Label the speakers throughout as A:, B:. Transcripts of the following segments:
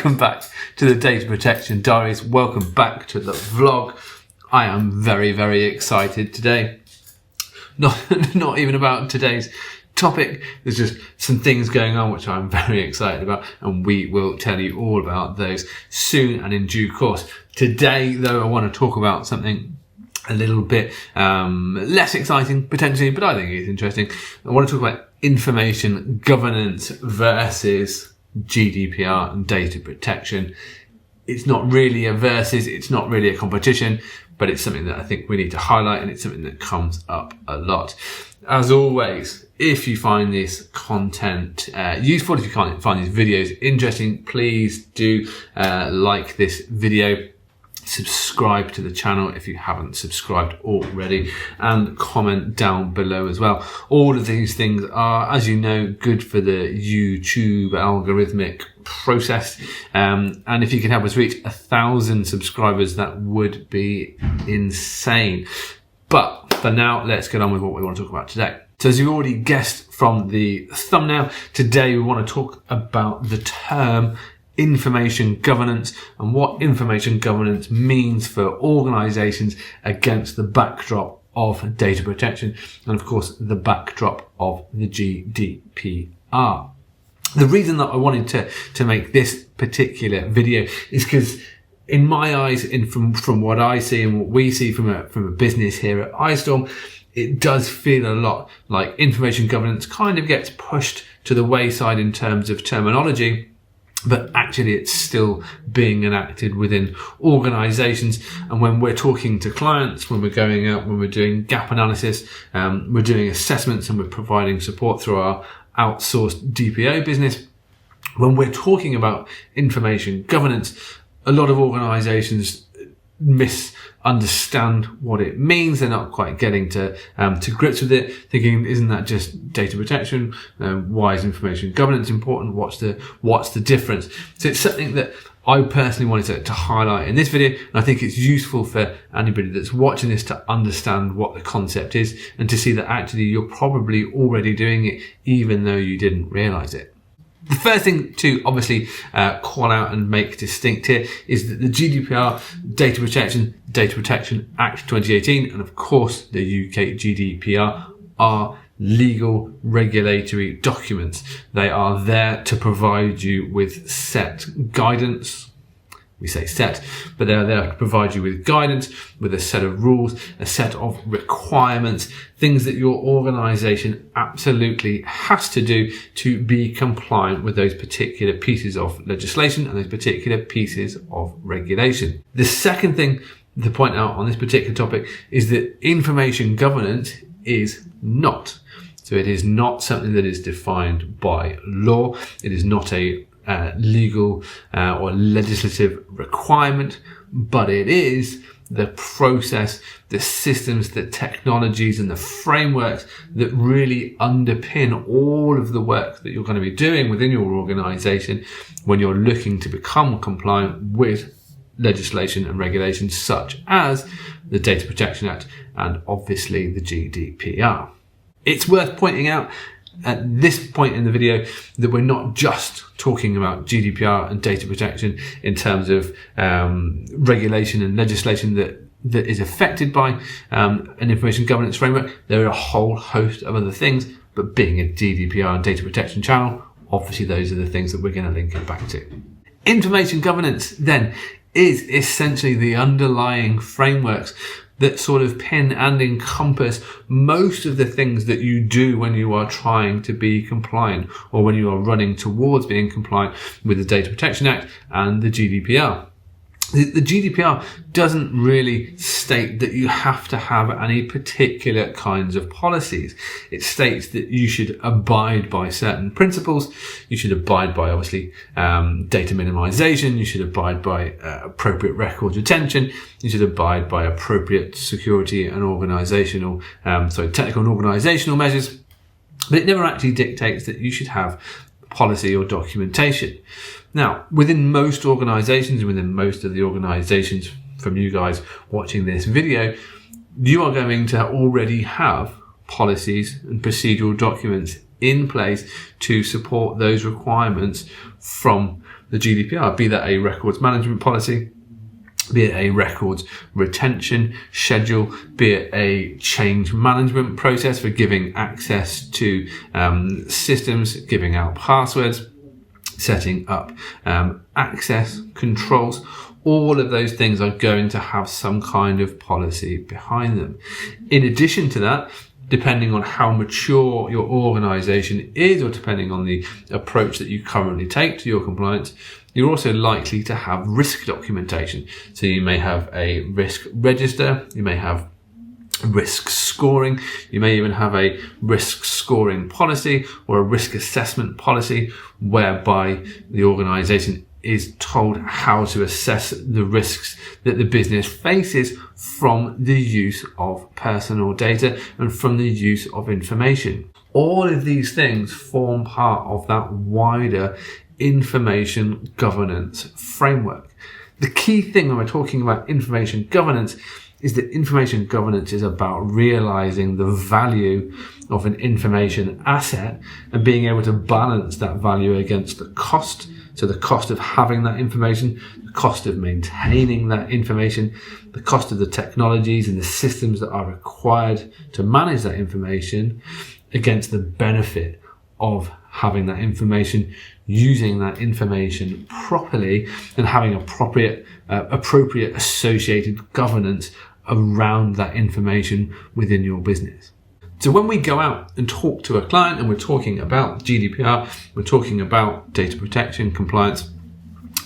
A: Welcome back to the Data Protection Diaries. Welcome back to the vlog. I am very, very excited today. Not even about today's topic. There's just some things going on which I'm very excited about, and we will tell you all about those soon and in due course. Today, though, I want to talk about something a little bit less exciting, potentially, but I think it's interesting. I want to talk about information governance versus GDPR and data protection. It's not really a versus, it's not really a competition, but it's something that I think we need to highlight, and it's something that comes up a lot. As always, if you find this content useful, if you can't find these videos interesting, please do like this video, subscribe to the channel if you haven't subscribed already, and comment down below as well. All of these things are, as you know, good for the YouTube algorithmic process, and if you can help us reach 1,000 subscribers, that would be insane. But for now, let's get on with what we want to talk about today. So as you've already guessed from the thumbnail, today we want to talk about the term information governance and what information governance means for organizations against the backdrop of data protection and, of course, the backdrop of the GDPR. The reason that I wanted to make this particular video is because, in my eyes, and from what I see and what we see from a business here at iStorm, it does feel a lot like information governance kind of gets pushed to the wayside in terms of terminology, but actually it's still being enacted within organizations. And when we're talking to clients, when we're going out, when we're doing gap analysis, we're doing assessments, and we're providing support through our outsourced DPO business, when we're talking about information governance, a lot of organizations misunderstand what it means. They're not quite getting to grips with it, thinking, isn't that just data protection? Why is information governance important? What's the difference? So it's something that I personally wanted to highlight in this video, and I think it's useful for anybody that's watching this to understand what the concept is, and to see that actually you're probably already doing it even though you didn't realize it. The first thing to obviously call out and make distinct here is that the GDPR, Data Protection Act 2018, and of course the UK GDPR are legal regulatory documents. They are there to provide you with set guidance. We say set, but they're there to provide you with guidance, with a set of rules, a set of requirements, things that your organization absolutely has to do to be compliant with those particular pieces of legislation and those particular pieces of regulation. The second thing to point out on this particular topic is that information governance is not. So it is not something that is defined by law. It is not a legal or legislative requirement, but it is the process, the systems, the technologies, and the frameworks that really underpin all of the work that you're going to be doing within your organization when you're looking to become compliant with legislation and regulations such as the Data Protection Act and obviously the GDPR. It's worth pointing out at this point in the video that we're not just talking about GDPR and data protection in terms of regulation and legislation that is affected by an information governance framework. There are a whole host of other things, but being a GDPR and data protection channel, obviously those are the things that we're going to link it back to. Information governance then is essentially the underlying frameworks that sort of pin and encompass most of the things that you do when you are trying to be compliant, or when you are running towards being compliant with the Data Protection Act and the GDPR. The GDPR doesn't really state that you have to have any particular kinds of policies. It states that you should abide by certain principles. You should abide by, obviously, data minimization. You should abide by appropriate records retention. You should abide by appropriate security and technical and organizational measures. But it never actually dictates that you should have policy or documentation. Now, within most organizations, within most of the organizations from you guys watching this video, you are going to already have policies and procedural documents in place to support those requirements from the GDPR, be that a records management policy, be it a records retention schedule, be it a change management process for giving access to systems, giving out passwords, setting up access controls. All of those things are going to have some kind of policy behind them. In addition to that, depending on how mature your organization is, or depending on the approach that you currently take to your compliance, you're also likely to have risk documentation. So you may have a risk register, you may have risk scoring, you may even have a risk scoring policy or a risk assessment policy, whereby the organization is told how to assess the risks that the business faces from the use of personal data and from the use of information. All of these things form part of that wider information governance framework. The key thing when we're talking about information governance is that information governance is about realizing the value of an information asset and being able to balance that value against the cost. So the cost of having that information, the cost of maintaining that information, the cost of the technologies and the systems that are required to manage that information, against the benefit of having that information, using that information properly, and having appropriate associated governance around that information within your business. So when we go out and talk to a client and we're talking about GDPR, we're talking about data protection compliance,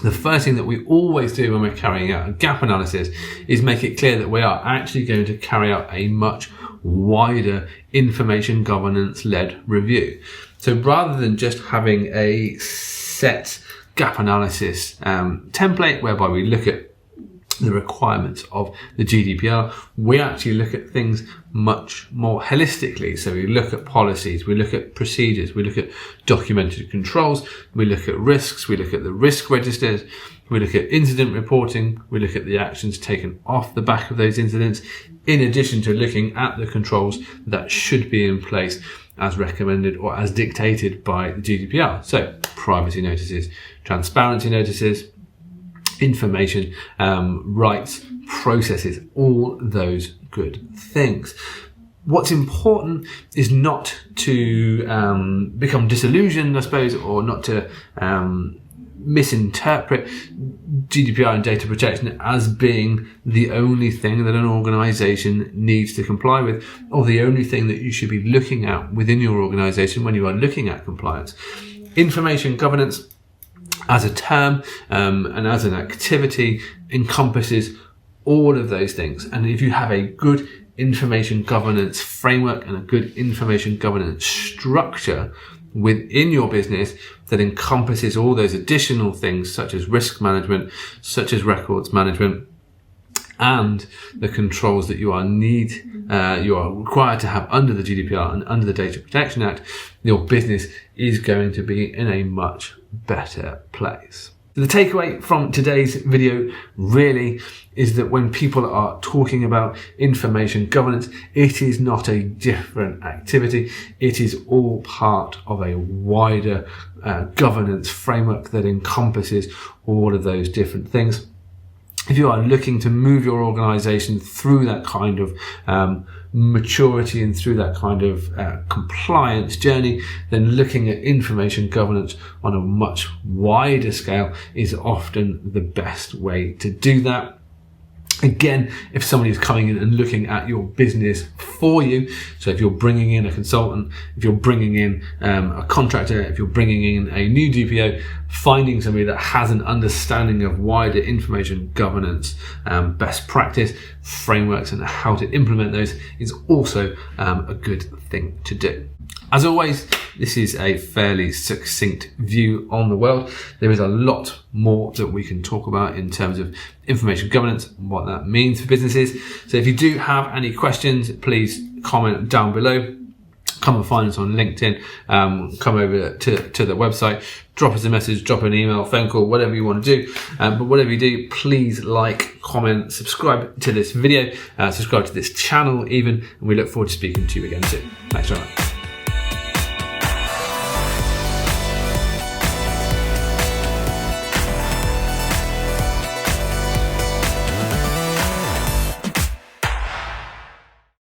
A: the first thing that we always do when we're carrying out a gap analysis is make it clear that we are actually going to carry out a much wider information governance led review. So rather than just having a set gap analysis template whereby we look at the requirements of the GDPR, we actually look at things much more holistically. So we look at policies, we look at procedures, we look at documented controls, we look at risks, we look at the risk registers, we look at incident reporting, we look at the actions taken off the back of those incidents, in addition to looking at the controls that should be in place as recommended or as dictated by the GDPR. So privacy notices, transparency notices, information rights, processes, all those good things. What's important is not to become disillusioned, I suppose, or not to misinterpret GDPR and data protection as being the only thing that an organization needs to comply with, or the only thing that you should be looking at within your organization when you are looking at compliance. Information governance as a term and as an activity encompasses all of those things. And if you have a good information governance framework and a good information governance structure within your business that encompasses all those additional things, such as risk management, such as records management, and the controls that you are required to have under the GDPR and under the Data Protection Act, your business is going to be in a much better place. The takeaway from today's video really is that when people are talking about information governance, it is not a different activity. It is all part of a wider governance framework that encompasses all of those different things. If you are looking to move your organization through that kind of maturity and through that kind of compliance journey, then looking at information governance on a much wider scale is often the best way to do that. Again, if somebody is coming in and looking at your business for you, so if you're bringing in a consultant, if you're bringing in a contractor, if you're bringing in a new DPO, finding somebody that has an understanding of wider information governance, best practice, frameworks, and how to implement those is also a good thing to do. As always, this is a fairly succinct view on the world. There is a lot more that we can talk about in terms of information governance and what that means for businesses. So if you do have any questions, please comment down below. Come and find us on LinkedIn. Come over to the website. Drop us a message, drop an email, phone call, whatever you want to do. But whatever you do, please like, comment, subscribe to this video, subscribe to this channel even, and we look forward to speaking to you again soon. Thanks very much.